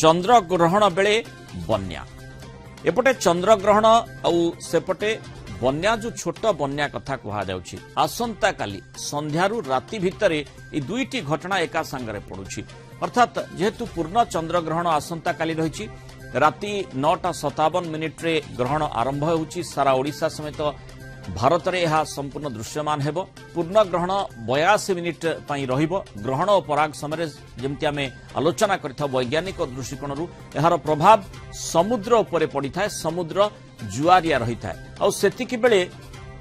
चंद्रग्रहण बेले बन्या एपटे चंद्रग्रहण आउ सेपटे बन्या जो छोट बन्या कथा कहा जाउछि आसंता काली संध्यारू राति भितरे ए दुईटी घटना एका संगरे पडुछि अर्थात जेहेतु पूर्ण चंद्रग्रहण आसंता काली रहिछि राति 9:57 रे ग्रहण आरंभ होउछि सारा ओडिशा समेत भारत में यह संपूर्ण दृश्यमान हेबो पूर्ण ग्रहण 82 मिनिट पई रहिबो ग्रहण और पराग समय जेमति आमे आलोचना करथा वैज्ञानिक दृष्टिकोण रु एहार प्रभाव समुद्र उपरे पड़ी थाए समुद्र जुआरिया रही थाए आ सेतिकी बेले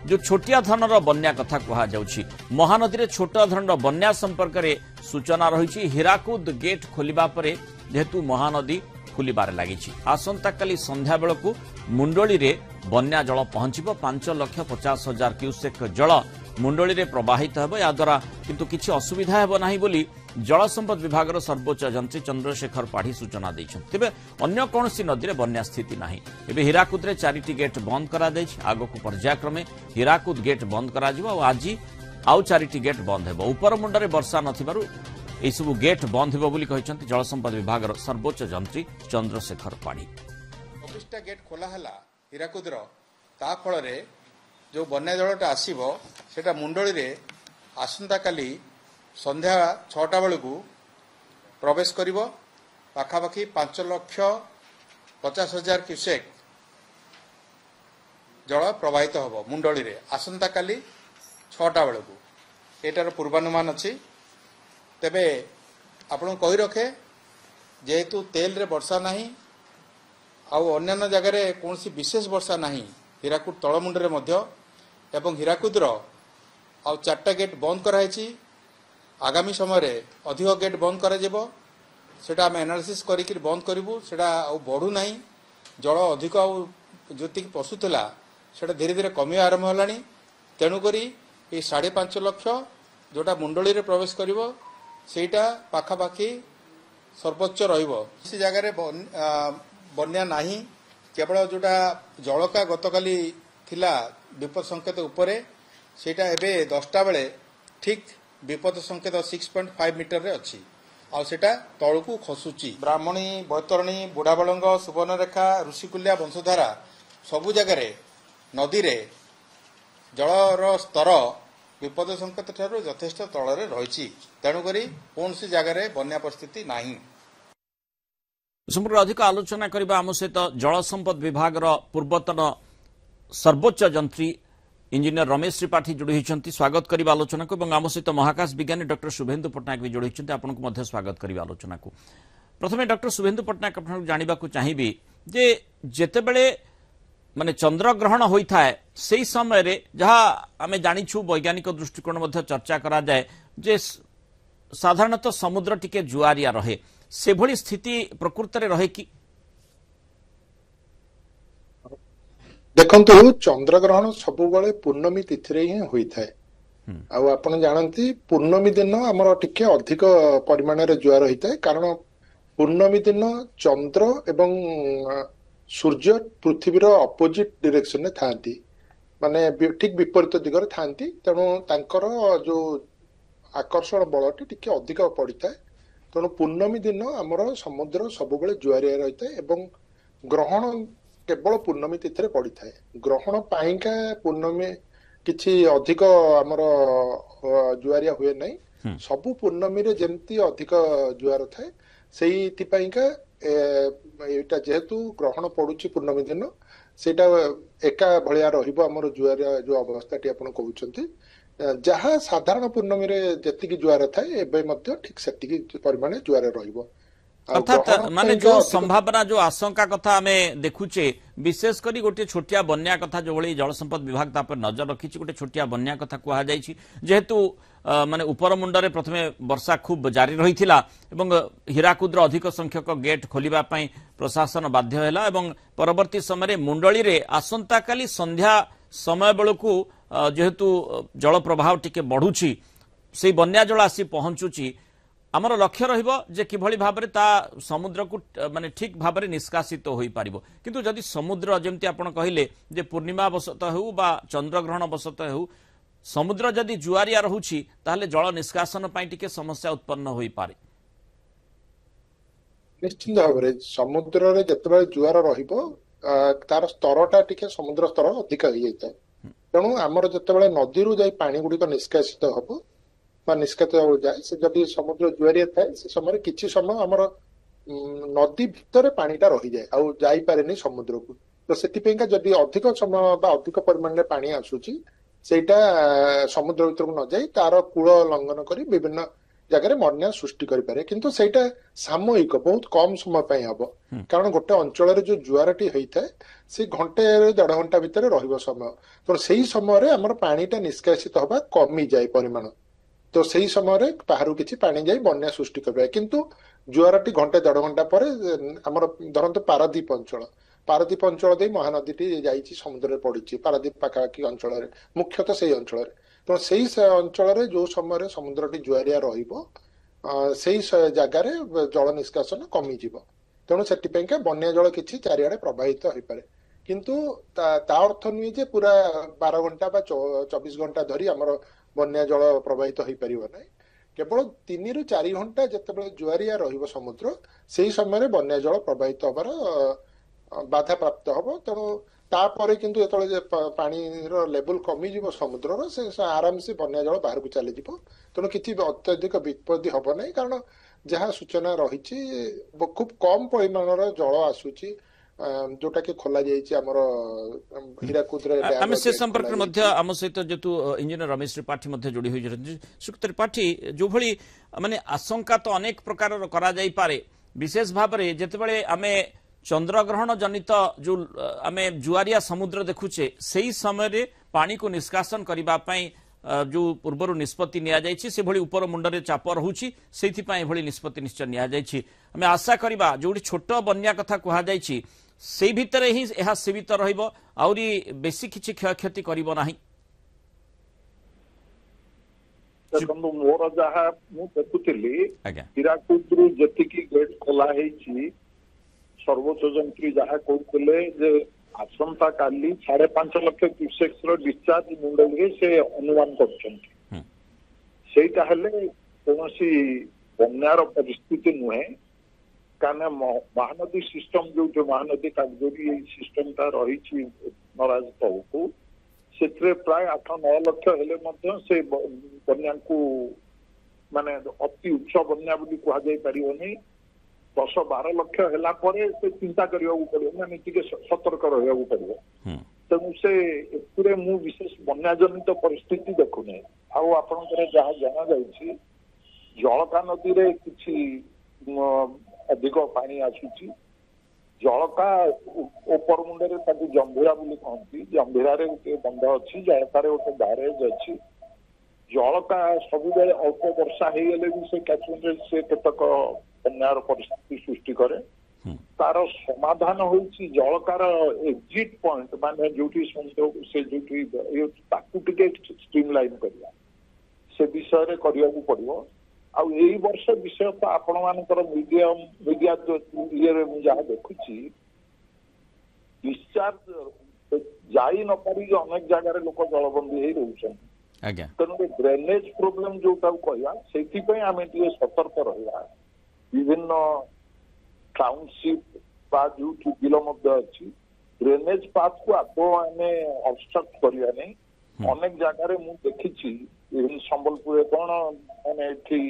जो छोटिया धरणर बन्या कथा कहा जाउछि महानदी रे छोट धरणर बन्या संपर्क रे सूचना रहिछि हीराकुद गेट खोलिबा परे जेहेतु महानदी खुलिबार लागिछि आसंता काली संध्या बेलकु मुंडोली रे बन्या जल पहुंचबो 5,50,000 क्यूसेक जल मुंडोली रे प्रवाहित हेबो या द्वारा किंतु किछि असुविधा हेबो नाही बोली जल संपद विभाग सर्वोच्च यंत्री चंद्रशेखर पाढ़ी सूचना दैछन तेबे अन्य कोनसी नदी रे बन्या स्थिति नाही एबे हीराकुद रे 4टी गेट बंद करा दैछि आगो को पर्यायक्रमे हीराकुद गेट बंद करा जिवो आ आज आउ 4टी गेट बंद हेबो ऊपर मुंडरे वर्षा नथिबारु ए सब गेट बंद हेबो बोली कहिसंती जल संपद विभाग सर्वोच्च यंत्री चंद्रशेखर पाढ़ी 24टा गेट खोला हला हीराकुदर ता फल रे जो बन्या जलटा आसीबो सेटा मुंडली रे आसंता काली संध्या 6टा बेलू प्रवेश करिवो पाखापाखि 5,50,000 क्यूसेक जल प्रवाहित होबो मुंडली रे आसंता काली 6टा बेलू एटार पूर्वानुमान अछि तेबे आपण कहि रखे जेहेतु तेल रे वर्षा नाही आउ अन्य जगह कौन विशेष वर्षा नहीं हीराकुद तलमुंडरे मध्य एवं हीराकुदर आउ 4टा गेट बंद कराई आगामी समय अधिक गेट बंद करा आम एनालिसिस करिक बंद करूँ से बढ़ू ना जल अधिक जी पशुला से धीरे धीरे कमी आरंभ है तेणुक ये 5.5 लाख जोटा मुंडली रे प्रवेश करा पाखापाखि सर्वोच्च रही जगार बन्या नाही केवल जोटा जलका गतकाली थिला विपद संकेत उपरे सेटा एबे 10टा बेले ठीक विपद संकेत 6.5 मीटर रे अछि आ सेटा तळकु खसुची ब्राह्मणी बैतरणी बुढ़ाबलंग सुवर्णरेखा ऋषिकुल्या वंशधारा सबु जगह नदी रे जलर स्तर विपद संकेत ठारू यथेष्ट तଳରେ रहिछि तेणुकरी कोनसी जगह बन्या परिस्थिति नाही संपूर्ण अधिक आलोचना करबा आम सहित जल संपद विभाग पूर्वतन सर्वोच्च यंत्री इंजीनियर रमेश त्रिपाठी जोड़ी होती स्वागत करबा आलोचना को आम सहित महाकाश विज्ञानी डॉक्टर शुभेन्दु पट्टनायक भी जोड़ी होती आपको मध्य स्वागत करबा आलोचना को प्रथमे डॉक्टर शुभेन्दु पट्टनायक आपन जानिबा को चाहिबी जे जेतेबेले माने चंद्रग्रहण होता है से समय रे जहाँ आम जानिछु वैज्ञानिक दृष्टिकोण मध्य चर्चा करा जाए जे साधारणतः समुद्र टिके जुआरिया रहे से भली स्थिति प्रकृत रे रहे कि देखंतु चंद्रग्रहण सबुबले पूर्णमी तिथि रे ही होई थाए आ आपण जानंती पूर्णमी दिन हमर टिके अधिक परिमाण रे जुआर होई थाए कारण पूर्णमी दिन चंद्र एवं सूर्य पृथ्वीर अपोजिट डायरेक्शन रे थांती माने ठीक विपरीत दिगरे थांती तेणु तांकर जो आकर्षण बलटी टिके अधिक पड़ी थाए तेणु पूर्णमी दिन आमर समुद्र सबुबले जुआरिया रही है एवं ग्रहण केवल पूर्णमी तिथि पड़ी थाए ग्रहण पाइका पूर्णमी किछि अधिक आमर जुआरिया हुए नहीं सबु पूर्णमी रे जेमती अधिक जुआर थाए सेही पाइका एटा जेहेतु ग्रहण पड़ुछि पूर्णमी दिन सेटा एका भलिया रहिबो आमर जुआरिया जो अवस्थाटी आपण कहउछंती जहाँ साधारण पूर्णमी रे जतिकी जुआर थाए एबे मध्य ठीक सेतिकी परिमाण जुआर रहिबो अर्थात माने जो संभावना जो आशंका कथा हमें देखुचे विशेष करी गोटे छोटिया बन्या कथा जो भली जल संपद विभाग ता पर नजर रखी गोटे छोटिया बन्या कथा कहा जायछि जेहेतु माने ऊपर मुंडरे प्रथमे वर्षा खूब जारी रही थिला एवं हीराकुद्र अधिक संख्यक गेट खोलिबा पई प्रशासन बाध्य हैला एवं परवर्ती समय मुंडली रे आसंता काली संध्या समय बेलू जेहेतु जल प्रभाव टिके बढ़ुची से बन्या जल आसी पहुंचुची आमर लक्ष्य रहिबो जे किभली भाबरे ता समुद्र को माने ठीक भाबरे निष्कासित होई पारिबो किंतु जदि समुद्र जेमति आपण कहिले जे पूर्णिमा बसत हेउ बा चंद्रग्रहण बसत हेउ समुद्र जदि जुआरिया रहुची ताहले जल निष्कासन पई टिके समस्या उत्पन्न होई पारे ନିଶ୍ଚିନ୍ତ ଭାବରେ ସମୁଦ୍ରରେ ଯେତେବେଳେ ଜୁଆର ରହିବ ତାର ସ୍ତରଟା ଟିକେ ସମୁଦ୍ର ସ୍ତର ଅଧିକ ହେଇଯାଇଥାଏ। ତେଣୁ ଆମର ଯେତେବେଳେ ନଦୀରୁ ଯାଇ ପାଣି ଗୁଡିକ ନିଷ୍କାସିତ ହବ ବା ନିଷ୍କାସିତ ଯାଏ, ସେ ଯଦି ସମୁଦ୍ର ଜୁଆରିଆ ଥାଏ ସେ ସମୟରେ କିଛି ସମୟ ଆମର ନଦୀ ଭିତରେ ପାଣିଟା ରହିଯାଏ ଆଉ ଯାଇପାରେନି ସମୁଦ୍ରକୁ। ତ ସେଥିପାଇଁକା ଯଦି ଅଧିକ ସମୟ ବା ଅଧିକ ପରିମାଣରେ ପାଣି ଆସୁଛି, ସେଇଟା ସମୁଦ୍ର ଭିତରକୁ ନ ଯାଇ ତାର କୂଳ ଲଙ୍ଘନ କରି ବିଭିନ୍ନ ଜାଗାରେ ବନ୍ୟା ସୃଷ୍ଟି କରିପାରେ। କିନ୍ତୁ ସେଇଟା ସାମୟିକ, ବହୁତ କମ ସମୟ ପାଇଁ ହବ। କାରଣ ଗୋଟେ ଅଞ୍ଚଳରେ ଯୋଉ ଜୁଆରଟି ହେଇଥାଏ ସେ ଘଣ୍ଟେ 1.5 ଘଣ୍ଟା ଭିତରେ ରହିବ ସମୟ। ତେଣୁ ସେଇ ସମୟରେ ଆମର ପାଣିଟା ନିଷ୍କାସିତ ହବା କମିଯାଏ ପରିମାଣ। ତ ସେଇ ସମୟରେ ବାହାରୁ କିଛି ପାଣି ଯାଇ ବନ୍ୟା ସୃଷ୍ଟି କରିପାରେ। କିନ୍ତୁ ଜୁଆରଟି ଘଣ୍ଟେ 1.5 ଘଣ୍ଟା ପରେ ଆମର ଧରନ୍ତୁ ପାରାଦୀପ ଅଞ୍ଚଳ ଦେଇ ମହାନଦୀଟି ଯାଇଛି ସମୁଦ୍ରରେ ପଡିଛି, ପାରାଦୀପ ପାଖାପାଖି ଅଞ୍ଚଳରେ, ମୁଖ୍ୟତଃ ସେଇ ଅଞ୍ଚଳରେ। ତେଣୁ ସେଇ ଅଞ୍ଚଳରେ ଯୋଉ ସମୟରେ ସମୁଦ୍ରଟି ଜୁଆରିଆ ରହିବ ସେଇ ଜାଗାରେ ଜଳ ନିଷ୍କାସନ କମିଯିବ। ତେଣୁ ସେଥିପାଇଁକା ବନ୍ୟା ଜଳ କିଛି ଚାରିଆଡେ ପ୍ରବାହିତ ହେଇପାରେ। କିନ୍ତୁ ତା ଅର୍ଥ ନୁହେଁ ଯେ ପୁରା 12 ଘଣ୍ଟା ବା 24 ଘଣ୍ଟା ଧରି ଆମର ବନ୍ୟା ଜଳ ପ୍ରବାହିତ ହେଇପାରିବ ନାହିଁ। କେବଳ 3 ରୁ 4 ଘଣ୍ଟା ଯେତେବେଳେ ଜୁଆରିଆ ରହିବ ସମୁଦ୍ର, ସେଇ ସମୟରେ ବନ୍ୟା ଜଳ ପ୍ରବାହିତ ହବାର ବାଧା ପ୍ରାପ୍ତ ହବ। ତେଣୁ ତାପରେ କିନ୍ତୁ ଯେତେବେଳେ ପାଣିର ଲେବୁଲ କମିଯିବ ସମୁଦ୍ରର, ସେ ଆରାମସେ ବନ୍ୟା ଜଳ ବାହାରକୁ ଚାଲିଯିବ। ତେଣୁ କିଛି ଅତ୍ୟଧିକ ବିପତ୍ତି ହବ ନାହିଁ। କାରଣ ଯାହା ସୂଚନା ରହିଛି ଖୁବ କମ ପରିମାଣର ଜଳ ଆସୁଛି ଯୋଉଟା କି ଖୋଲା ଯାଇଛି ଆମର ହୀରାକୁଦରେ ଆମେ ଡ୍ୟାମ ସେ ଗେଟ୍ ଖୋଲା ସମ୍ପର୍କରେ ମଧ୍ୟ ଯାଇଛି। ଆମ ସହିତ ଯେହେତୁ ଇଞ୍ଜିନିୟର ରମେଶ ତ୍ରିପାଠୀ ମଧ୍ୟ ଯୋଡ଼ି ହୋଇଛନ୍ତି। ଶ୍ରୀ ତ୍ରିପାଠୀ, ଯୋଉଭଳି ମାନେ ଆଶଙ୍କା ତ ଅନେକ ପ୍ରକାରର କରାଯାଇପାରେ, ବିଶେଷ ଭାବରେ ଯେତେବେଳେ ଆମେ ଚନ୍ଦ୍ରଗ୍ରହଣ ଜନିତ ଯୋଉ ଆମେ ଜୁଆରିଆ ସମୁଦ୍ର ଦେଖୁଛେ, ସେହି ସମୟରେ ପାଣିକୁ ନିଷ୍କାସନ କରିବା ପାଇଁ ଯୋଉ ପୂର୍ବରୁ ନିଷ୍ପତ୍ତି ନିଆଯାଇଛି, ସେଭଳି ଉପର ମୁଣ୍ଡରେ ଚାପ ରହୁଛି, ସେଇଥିପାଇଁ ଏଭଳି ନିଷ୍ପତ୍ତି ନିଶ୍ଚୟ ନିଆଯାଇଛି। ଆମେ ଆଶା କରିବା ଯୋଉଠି ଛୋଟ ବନ୍ୟା କଥା କୁହାଯାଇଛି ସେଇ ଭିତରେ ହିଁ ଏହା ସୀମିତ ରହିବ, ଆହୁରି ବେଶୀ କିଛି କ୍ଷୟକ୍ଷତି କରିବ ନାହିଁ। ଦେଖନ୍ତୁ, ମୋର ଯାହା ମୁଁ ଦେଖୁଥିଲି ଆଜ୍ଞା ହୀରାକୁଦରୁ ଯେତିକି ଗେଟ୍ ଖୋଲା ହେଇଛି, ସର୍ବୋଚ୍ଚ ଯନ୍ତ୍ରୀ ଯାହା କହୁଥିଲେ ଯେ ଆସନ୍ତା କାଲି 5.5 ଲକ୍ଷ କ୍ୟୁସେକ୍ସର ଡିସଚାର୍ଜ ମୁଣ୍ଡରେ ସେ ଅନୁମାନ କରୁଛନ୍ତି। ସେଇଟା ହେଲେ କୌଣସି ବନ୍ୟାର ପରିସ୍ଥିତି ନୁହେଁ। କାରଣ ମହାନଦୀ ସିଷ୍ଟମ ଯୋଉଠି ମହାନଦୀ କାଗଜୋରୀ ଏଇ ସିଷ୍ଟମଟା ରହିଛି ନରାଜ ତଳକୁ, ସେଥିରେ ପ୍ରାୟ 8-9 ଲକ୍ଷ ହେଲେ ମଧ୍ୟ ସେ ବନ୍ୟାକୁ ମାନେ ଅତି ଉଚ୍ଚ ବନ୍ୟା ବୋଲି କୁହାଯାଇ ପାରିବନି। 10-12 ଲକ୍ଷ ହେଲା ପରେ ସେ ଚିନ୍ତା କରିବାକୁ ପଡିବ, ମାନେ ଟିକେ ସତର୍କ ରହିବାକୁ ପଡିବ। ତେଣୁ ସେ ଏଥିରେ ମୁଁ ବିଶେଷ ବନ୍ୟା ଜନିତ ପରିସ୍ଥିତି ଦେଖୁନି। ଆଉ ଆପଣଙ୍କର ଯାହା ଜଣାଯାଉଛି, ଜଳକା ନଦୀରେ କିଛି ଅଧିକ ପାଣି ଆସୁଛି। ଜଳକା ଉପର ମୁଣ୍ଡରେ ତାକୁ ଜମ୍ଭିରା ବୋଲି କହନ୍ତି। ଜମ୍ଭିରାରେ ଗୋଟେ ବନ୍ଧ ଅଛି, ଜଳକାରେ ଗୋଟେ ବ୍ୟାରେଜ ଅଛି। ଜଳକା ସବୁବେଳେ ଅଳ୍ପ ବର୍ଷା ହେଇଗଲେ ବି ସେ କ୍ୟାଚମେଣ୍ଟରେ ସେ କେତେକ ବନ୍ୟାର ପରିସ୍ଥିତି ସୃଷ୍ଟି କରେ। ତାର ସମାଧାନ ହେଉଛି ଜଳକାର ଏକ୍ଜିଟ୍ ପଏଣ୍ଟ, ମାନେ ଯୋଉଠି ସେ ଯୋଉଠି ତାକୁ ଟିକେ ଷ୍ଟ୍ରିମ୍ ଲାଇନ୍ କରିବା, ସେ ବିଷୟରେ କରିବାକୁ ପଡିବ। ଆଉ ଏଇ ବର୍ଷ ବିଷୟ ତ ଆପଣ ମାନଙ୍କର ମିଡିଆ ଇଏରେ ମୁଁ ଯାହା ଦେଖୁଛି, ଡିସଚାର୍ଜ ଯାଇ ନ ପାରିକି ଅନେକ ଜାଗାରେ ଲୋକ ଜଳବନ୍ଦୀ ହେଇ ରହୁଛନ୍ତି। ତେଣୁ ଡ୍ରେନେଜ ପ୍ରୋବ୍ଲେମ ଯୋଉଟାକୁ କହିବା, ସେଇଥିପାଇଁ ଆମେ ଟିକେ ସତର୍କ ରହିବା। ବିଭିନ୍ନ ଟାଉନସିପ ବା ଯୋଉଠି ବିଲ ମଧ୍ୟ ଅଛି, ଡ୍ରେନେଜ ପାଥକୁ ଆଦୌ ଆମେ ଅବଷ୍ଟ୍ରକ୍ଟ କରିବା ନାହିଁ। ଅନେକ ଜାଗାରେ ମୁଁ ଦେଖିଛି, ସମ୍ବଲପୁରରେ କଣ, ମାନେ ଏଠି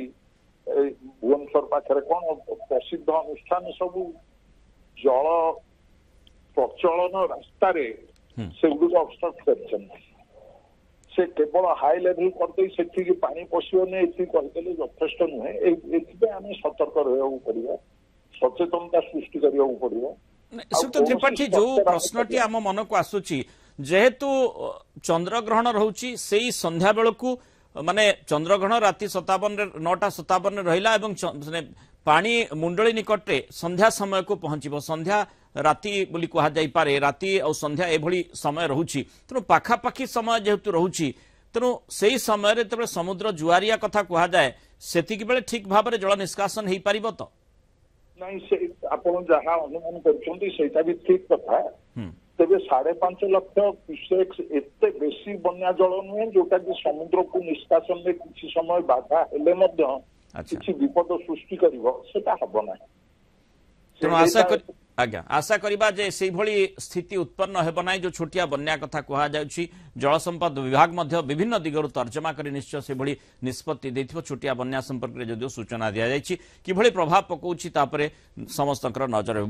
ଭୁବନେଶ୍ୱର ପାଖରେ କଣ ପ୍ରସିଦ୍ଧ ଅନୁଷ୍ଠାନ ସବୁ ଜଳ ପ୍ରଚଳନ ରାସ୍ତାରେ ସେଗୁଡିକ ଅବଷ୍ଟ୍ରକ୍ଟ କରିଛନ୍ତି। ସେ କେବଳ ହାଇ ଲେଭେଲ କରିଦେଇ ସେଠିକି ପାଣି ପଶିବନି ଏଠି କହିଦେଲେ ଯଥେଷ୍ଟ ନୁହେଁ। ଏଥିପାଇଁ ଆମେ ସତର୍କ ରହିବାକୁ ପଡିବ, ସଚେତନତା ସୃଷ୍ଟି କରିବାକୁ ପଡିବ। ଶ୍ରୀଯୁକ୍ତ ତ୍ରିପାଠୀ, ଯୋଉ ପ୍ରଶ୍ନଟି ଆମ ମନକୁ ଆସୁଛି, ଯେହେତୁ ଚନ୍ଦ୍ରଗ୍ରହଣ ରହୁଛି ସେଇ ସନ୍ଧ୍ୟା ବେଳକୁ, ମାନେ ଚନ୍ଦ୍ରଗ୍ରହଣ ରାତି 9:57 ରହିଲା ଏବଂ ପାଣି ମୁଣ୍ଡଳି ନିକଟରେ ସନ୍ଧ୍ୟା ସମୟକୁ ପହଞ୍ଚିବ। ସନ୍ଧ୍ୟା ରାତି ବୋଲି କୁହାଯାଇପାରେ, ରାତି ଆଉ ସନ୍ଧ୍ୟା ଏଭଳି ସମୟ ରହୁଛି। ତେଣୁ ପାଖାପାଖି ସମୟ ଯେହେତୁ ରହୁଛି, ତେଣୁ ସେଇ ସମୟରେ ଯେତେବେଳେ ସମୁଦ୍ର ଜୁଆରିଆ କଥା କୁହାଯାଏ, ସେତିକି ବେଳେ ଠିକ ଭାବରେ ଜଳ ନିଷ୍କାସନ ହେଇପାରିବ ତ? ନାଇଁ, ସେ ଆପଣ ଯାହା ଅନୁମାନ କରୁଛନ୍ତି ସେଇଟା ବି ଠିକ କଥା। ତେବେ 5.5 ଲକ୍ଷ କ୍ୟୁସେକ୍ସ ଏତେ ବେଶୀ ବନ୍ୟା ଜଳ ନୁହେଁ ଯୋଉଟା କି ସମୁଦ୍ରକୁ ନିଷ୍କାସନରେ କିଛି ସମୟ ବାଧା ହେଲେ ମଧ୍ୟ କିଛି ବିପଦ ସୃଷ୍ଟି କରିବ, ସେଟା ହବ ନାହିଁ। तेणु आज्ञा आशा करवा जे से भली स्थिति उत्पन्न हेब ना जो छोटिया बन्या कथा कह जल संपद विभाग मध्य विभिन्न दिगरु तर्जमा कर निश्चय से भली निष्पत्ति देथिबो छोटिया बन्या संपर्क में जदिव सूचना दि जाइछि कि भली प्रभाव पकाउछि तापरे समस्तकर नजर